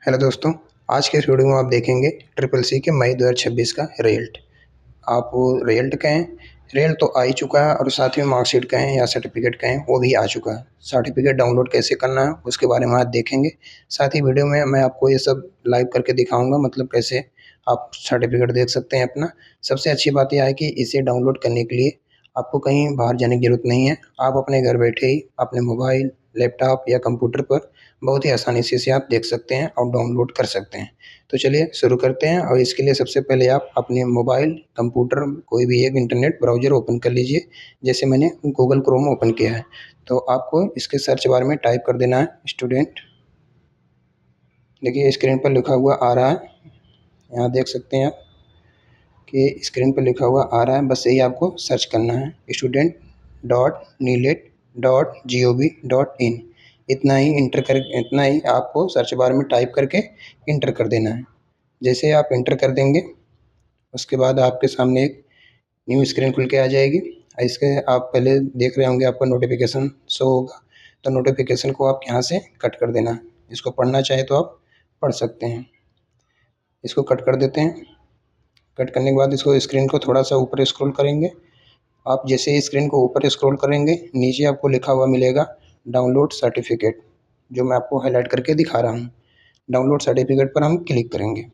Hello दोस्तों, आज के इस वीडियो में आप देखेंगे ट्रिपल सी के मई 2026 का रिजल्ट। आप वो रिजल्ट कहें, रिजल्ट तो आ ही चुका है और साथ में मार्कशीट कहें या सर्टिफिकेट कहें वो भी आ चुका है। सर्टिफिकेट डाउनलोड कैसे करना है उसके बारे में आज देखेंगे। साथ ही वीडियो में मैं आपको ये सब लाइव करके दिखाऊंगा, मतलब कैसे आप सर्टिफिकेट देख सकते हैं अपना। सबसे अच्छी बात यह है कि इसे डाउनलोड करने के लिए आपको कहीं बाहर जाने की ज़रूरत नहीं है। आप अपने घर बैठे ही अपने मोबाइल, लैपटॉप या कंप्यूटर पर बहुत ही आसानी से इसे आप देख सकते हैं और डाउनलोड कर सकते हैं। तो चलिए शुरू करते हैं। और इसके लिए सबसे पहले आप अपने मोबाइल, कंप्यूटर, कोई भी एक इंटरनेट ब्राउज़र ओपन कर लीजिए। जैसे मैंने गूगल क्रोम ओपन किया है, तो आपको इसके सर्च बार में टाइप कर देना है स्टूडेंट। देखिए स्क्रीन पर लिखा हुआ आ रहा है, यहाँ देख सकते हैं आप कि स्क्रीन पर लिखा हुआ आ रहा है। बस यही आपको सर्च करना है, student.nilet.gov.in। इतना ही आपको सर्च बार में टाइप करके इंटर कर देना है। जैसे आप इंटर कर देंगे उसके बाद आपके सामने एक न्यू स्क्रीन खुल के आ जाएगी। इसके आप पहले देख रहे होंगे आपको नोटिफिकेशन शो होगा, तो नोटिफिकेशन को आप यहाँ से कट कर देना है। इसको पढ़ना चाहे तो आप पढ़ सकते हैं। इसको कट कर देते हैं। कट करने के बाद इसको स्क्रीन को थोड़ा सा ऊपर स्क्रॉल करेंगे। आप जैसे ही स्क्रीन को ऊपर स्क्रॉल करेंगे नीचे आपको लिखा हुआ मिलेगा डाउनलोड सर्टिफिकेट, जो मैं आपको हाईलाइट करके दिखा रहा हूँ। डाउनलोड सर्टिफिकेट पर हम क्लिक करेंगे।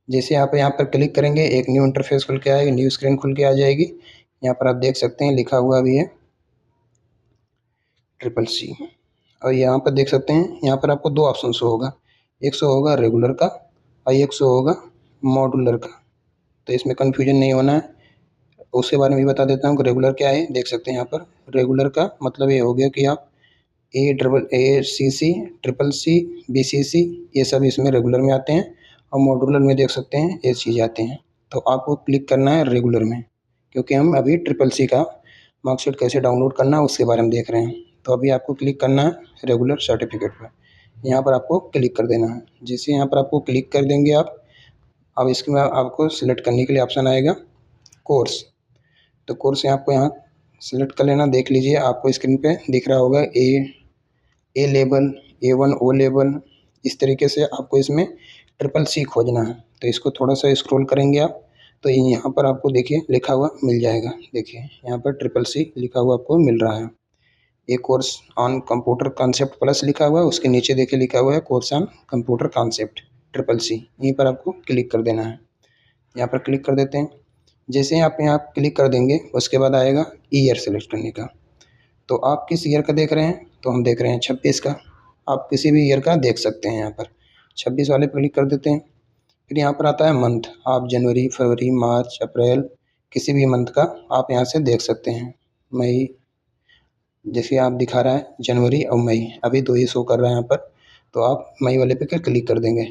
जैसे आप यहाँ पर क्लिक करेंगे एक न्यू इंटरफेस खुल के आएगी, न्यू स्क्रीन खुल के आ जाएगी। यहाँ पर आप देख सकते हैं लिखा हुआ भी है ट्रिपल सी। और यहाँ पर देख सकते हैं, यहाँ पर आपको दो ऑप्शन शो होगा, एक शो होगा रेगुलर का और एक शो होगा मॉड्यूलर का। तो इसमें कन्फ्यूजन नहीं होना है। उसके बारे में भी बता देता हूँ कि रेगुलर क्या है। देख सकते हैं यहाँ पर रेगुलर का मतलब ये हो गया कि आप ACC, ट्रिपल सी, BCC ये सब इसमें रेगुलर में आते हैं। और मॉड्यूलर में देख सकते हैं ये चीज़ आते हैं। तो आपको क्लिक करना है रेगुलर में, क्योंकि हम अभी ट्रिपल सी का मार्कशीट कैसे डाउनलोड करना है उसके बारे में देख रहे हैं। तो अभी आपको क्लिक करना है रेगुलर सर्टिफिकेट पर। यहाँ पर आपको क्लिक कर देना है। जैसे यहाँ पर आपको क्लिक कर देंगे आप, अब इसमें आपको सिलेक्ट करने के लिए ऑप्शन आएगा कोर्स। तो कोर्स है आपको यहाँ सेलेक्ट कर लेना। देख लीजिए आपको स्क्रीन पे दिख रहा होगा ए लेवल, A1, O लेवल। इस तरीके से आपको इसमें ट्रिपल सी खोजना है। तो इसको थोड़ा सा स्क्रॉल करेंगे आप, तो यहाँ पर आपको देखिए लिखा हुआ मिल जाएगा। देखिए यहाँ पर ट्रिपल सी लिखा हुआ आपको मिल रहा है। एक course on computer concept plus लिखा हुआ है, उसके नीचे देखिए लिखा हुआ है course on computer concept triple C. यहीं पर आपको क्लिक कर देना है। यहाँ पर क्लिक कर देते हैं। जैसे ही आप यहाँ क्लिक कर देंगे उसके बाद आएगा ईयर सेलेक्ट करने का। तो आप किस ईयर का देख रहे हैं, तो हम देख रहे हैं 26 का। आप किसी भी ईयर का देख सकते हैं। यहाँ पर 26 वाले पर क्लिक कर देते हैं। फिर यहाँ पर आता है मंथ, आप जनवरी, फरवरी, मार्च, अप्रैल किसी भी मंथ का आप यहाँ से देख सकते हैं। मई, जैसे आप दिखा रहा है जनवरी और मई, अभी दो ही शो कर रहा है यहाँ पर। तो आप मई वाले पे क्लिक कर देंगे।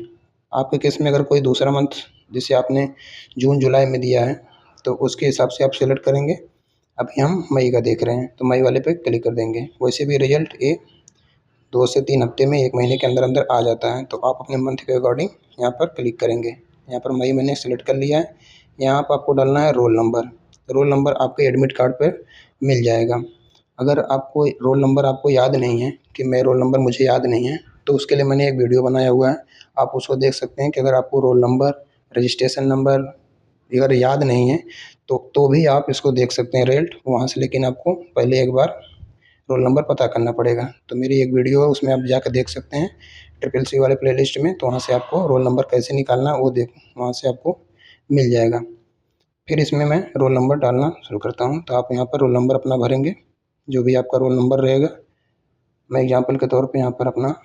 आपके केस में अगर कोई दूसरा मंथ जैसे आपने जून जुलाई में दिया है तो उसके हिसाब से आप सेलेक्ट करेंगे। अभी हम मई का देख रहे हैं तो मई वाले पे क्लिक कर देंगे। वैसे भी रिजल्ट ये 2 से 3 हफ्ते में, 1 महीने के अंदर अंदर आ जाता है। तो आप अपने मंथ के अकॉर्डिंग यहाँ पर क्लिक करेंगे। यहाँ पर मई मैंने सेलेक्ट कर लिया है। यहाँ पर आपको डालना है रोल नंबर। रोल नंबर आपके एडमिट कार्ड पर मिल जाएगा। अगर आपको रोल नंबर आपको याद नहीं है कि मैं रोल नंबर मुझे याद नहीं है, तो उसके लिए मैंने एक वीडियो बनाया हुआ है, आप उसको देख सकते हैं। कि अगर आपको रोल नंबर, रजिस्ट्रेशन नंबर अगर याद नहीं है तो भी आप इसको देख सकते हैं रिजल्ट वहाँ से। लेकिन आपको पहले एक बार रोल नंबर पता करना पड़ेगा। तो मेरी एक वीडियो है उसमें आप जाकर देख सकते हैं ट्रिपल सी वाले प्लेलिस्ट में। तो वहाँ से आपको रोल नंबर कैसे निकालना वो वहाँ से आपको मिल जाएगा। फिर इसमें मैं रोल नंबर डालना शुरू करता हूँ। तो आप यहाँ पर रोल नंबर अपना भरेंगे, जो भी आपका रोल नंबर रहेगा। मैं एग्जांपल के तौर पे यहाँ पर अपना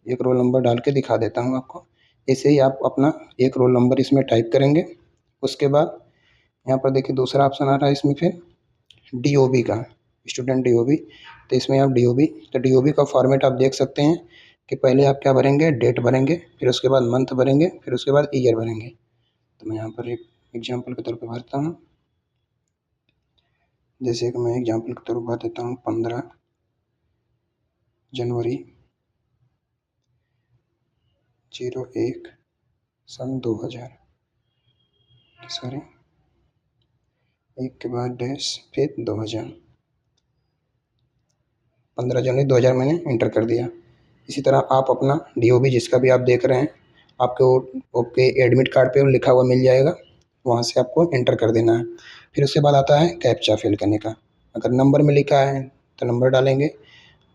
एक रोल नंबर डाल के दिखा देता हूँ आपको। ऐसे ही आप अपना एक रोल नंबर इसमें टाइप करेंगे। उसके बाद यहाँ पर देखिए दूसरा ऑप्शन आ रहा है इसमें फिर DOB का, स्टूडेंट DOB। तो इसमें आप DOB, तो DOB का फॉर्मेट आप देख सकते हैं कि पहले आप क्या भरेंगे, डेट भरेंगे, फिर उसके बाद मंथ भरेंगे, फिर उसके बाद ईयर भरेंगे। तो मैं यहाँ पर एक एग्जांपल के तौर पे भरता हूँ। जैसे कि मैं एग्जांपल के तौर पर भर देता हूँ 15 जनवरी 01 सन 2000, सॉरी, एक के बाद डैश फिर 2000, 15 जनवरी 2000 मैंने इंटर कर दिया। इसी तरह आप अपना DOB जिसका भी आप देख रहे हैं, आपके एडमिट कार्ड पे लिखा हुआ मिल जाएगा, वहाँ से आपको एंटर कर देना है। फिर उसके बाद आता है कैप्चा फिल करने का। अगर नंबर में लिखा है तो नंबर डालेंगे,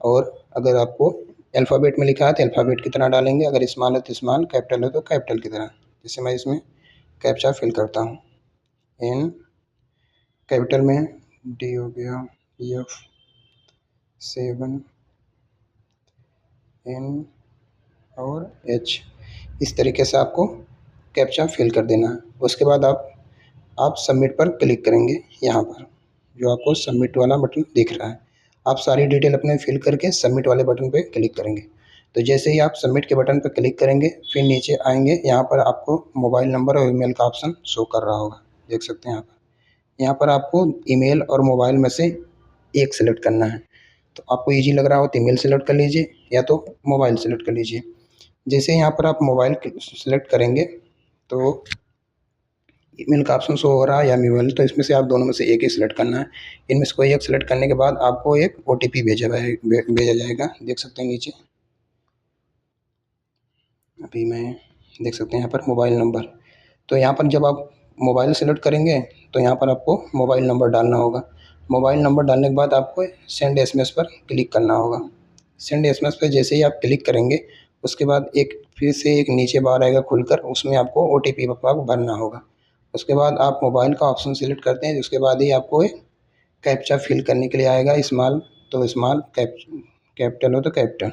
और अगर आपको अल्फ़ाबेट में लिखा है तो अल्फ़ाबेट की तरह डालेंगे, अगर स्मॉल है तो स्मॉल, कैपिटल है तो कैपिटल की तरह। जैसे मैं इसमें कैप्चा फिल करता हूँ, एन कैपिटल में, डी हो गया, F7 N और H, इस तरीके से आपको कैप्चा फिल कर देना है। उसके बाद आप सबमिट पर क्लिक करेंगे, यहाँ पर जो आपको सबमिट वाला बटन दिख रहा है, आप सारी डिटेल अपने फिल करके सबमिट वाले बटन पे क्लिक करेंगे। तो जैसे ही आप सबमिट के बटन पर क्लिक करेंगे, फिर नीचे आएंगे, यहाँ पर आपको मोबाइल नंबर और ईमेल का ऑप्शन शो कर रहा होगा, देख सकते हैं यहाँ पर आपको ईमेल और मोबाइल में से एक सेलेक्ट करना है। तो आपको ईजी लग रहा हो तो ईमेल सेलेक्ट कर लीजिए, या तो मोबाइल सेलेक्ट कर लीजिए। जैसे यहाँ पर आप मोबाइल सेलेक्ट करेंगे तो ईमेल का ऑप्शन शो हो रहा है या मोबाइल, तो इसमें से आप दोनों में से एक ही सिलेक्ट करना है। इनमें से कोई एक सिलेक्ट करने के बाद आपको एक OTP भेजा जाएगा, देख सकते हैं नीचे। अभी मैं देख सकते हैं यहाँ पर मोबाइल नंबर। तो यहाँ पर जब आप मोबाइल सेलेक्ट करेंगे तो यहाँ पर आपको मोबाइल नंबर डालना होगा। मोबाइल नंबर डालने के बाद आपको सेंड SMS पर क्लिक करना होगा। सेंड SMS पर जैसे ही आप क्लिक करेंगे, उसके बाद एक फिर से एक नीचे बार आएगा खुलकर, उसमें आपको OTP आपको भरना होगा। उसके बाद आप मोबाइल का ऑप्शन सेलेक्ट करते हैं, उसके बाद ही आपको एक कैप्चा फिल करने के लिए आएगा, स्मॉल तो स्मॉल, कैपिटल हो तो कैपिटल।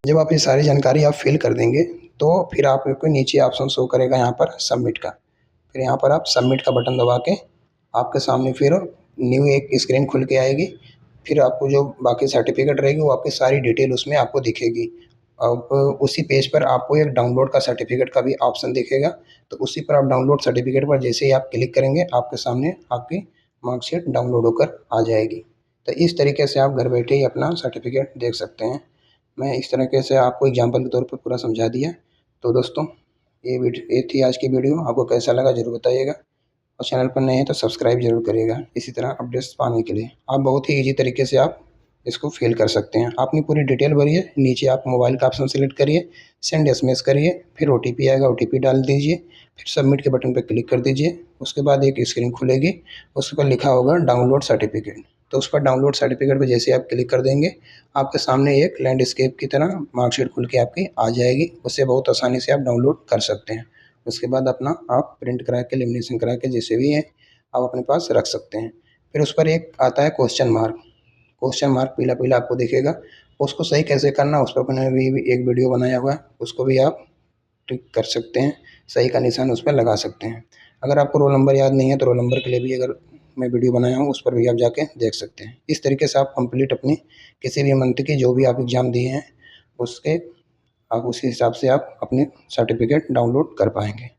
जब आप ये सारी जानकारी आप फिल कर देंगे तो फिर आपको नीचे ऑप्शन शो करेगा यहाँ पर सबमिट का। फिर यहाँ पर आप सबमिट का बटन दबा के आपके सामने फिर न्यू एक स्क्रीन खुल के आएगी। फिर आपको जो बाकी सर्टिफिकेट रहेगी वो आपकी सारी डिटेल उसमें आपको दिखेगी। अब उसी पेज पर आपको एक डाउनलोड का सर्टिफिकेट का भी ऑप्शन दिखेगा, तो उसी पर आप डाउनलोड सर्टिफिकेट पर जैसे ही आप क्लिक करेंगे, आपके सामने आपकी मार्कशीट डाउनलोड होकर आ जाएगी। तो इस तरीके से आप घर बैठे ही अपना सर्टिफिकेट देख सकते हैं। मैं इस तरीके से आपको एग्जाम्पल के तौर पर पूरा समझा दिया। तो दोस्तों, ये थी आज की वीडियो। आपको कैसा लगा ज़रूर बताइएगा, और चैनल पर नए हैं तो सब्सक्राइब जरूर करिएगा इसी तरह अपडेट्स पाने के लिए। आप बहुत ही ईजी तरीके से आप इसको फिल कर सकते हैं। अपनी पूरी डिटेल भरिए, नीचे आप मोबाइल का ऑप्शन सेलेक्ट करिए, सेंड SMS करिए, फिर OTP आएगा, OTP डाल दीजिए, फिर सबमिट के बटन पर क्लिक कर दीजिए। उसके बाद एक स्क्रीन खुलेगी, उस पर लिखा होगा डाउनलोड सर्टिफिकेट। तो उस पर डाउनलोड सर्टिफिकेट पर जैसे आप क्लिक कर देंगे, आपके सामने एक लैंडस्केप की तरह मार्कशीट खुल के आपकी आ जाएगी। उससे बहुत आसानी से आप डाउनलोड कर सकते हैं। उसके बाद अपना आप प्रिंट करा के, लेमिनेशन करा के, जैसे भी है आप अपने पास रख सकते हैं। फिर उस पर एक आता है क्वेश्चन मार्क पीला पीला आपको दिखेगा। उसको सही कैसे करना, उस पर मैंने भी एक वीडियो बनाया हुआ है, उसको भी आप टिक कर सकते हैं, सही का निशान उस पर लगा सकते हैं। अगर आपको रोल नंबर याद नहीं है तो रोल नंबर के लिए भी अगर मैं वीडियो बनाया हूँ, उस पर भी आप जाके देख सकते हैं। इस तरीके से आप कंप्लीट अपनी किसी भी मंथ की जो भी आप एग्ज़ाम दिए हैं, उसके आप उसी हिसाब से आप अपने सर्टिफिकेट डाउनलोड कर पाएंगे।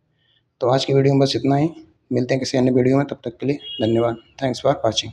तो आज की वीडियो में बस इतना ही। मिलते हैं किसी अन्य वीडियो में, तब तक के लिए धन्यवाद। Thanks for watching.